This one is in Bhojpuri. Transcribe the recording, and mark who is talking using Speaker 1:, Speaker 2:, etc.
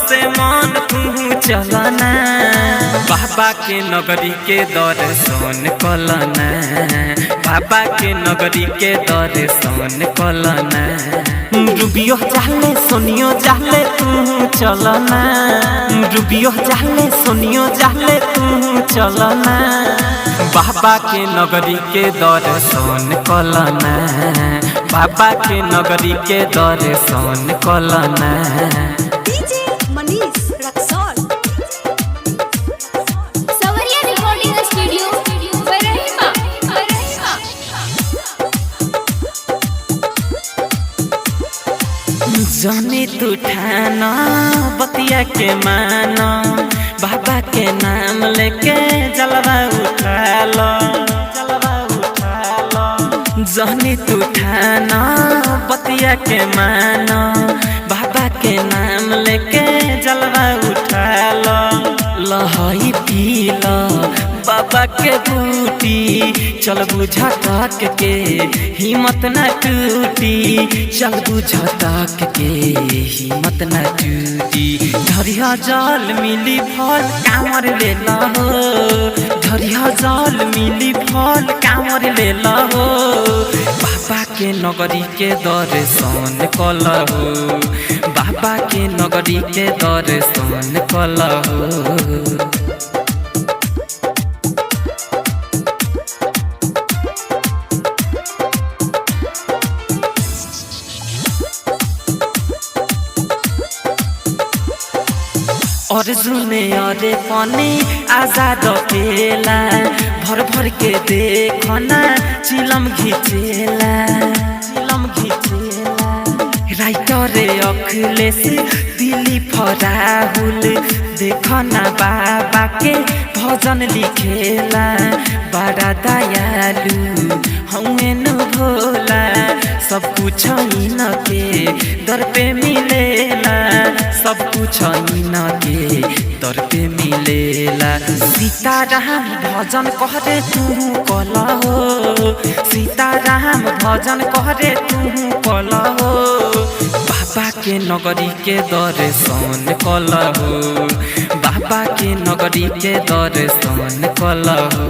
Speaker 1: से मन तू चलना बाबा के नगरी के दर्शन कलना बाबा के नगरी के दर्शन कलना रुबियो चाहले सोनियो चाहले तू चलना रुबियो चाहले सोनियो चाहले तू चलना बाबा के नगरी के दर्शन कलना बाबा के नगरी के दर्शन कलना।
Speaker 2: डीजे मनीष रक्सौल सवरिया रिकॉर्डिंग स्टूडियो बरहिमा
Speaker 1: जाने तू ठाना बतिया के माना बाबा के नाम लेके जलवा उठा लो जाने तू ठाना बतिया के माना बाबा के नाम लेके जलवा उठा लो लहई पी लो बाबा के बूटी चल बुझा तक के हिम्मत न टूटी चल बुझा तक के हिम्मत न टूटी धरिया जल मिली फल कांवर ले लहो धरिया जल मिली फल कांवर ले लहो बाबा के नगरी के दर्शन कलहो बाबा के नगरी के दर्शन कलहो। अर्जुन अरे पनि आजाद पेला भर भर के देखना चिलम घिचेला राइटर अखिलेश दिलीप राहुल देखना बाबा के भजन लिखेला बड़ा दयालु हमें न भोला सब कुछ न के दर पे मिलेला सब कुछ न के दर पे मिलेला सीताराम भजन कहरे तू कलहो सीताराम भजन कहरे तू कलहो बाबा के नगरी के दर्शन कलहो बाबा के नगरी के दर्शन कलहो।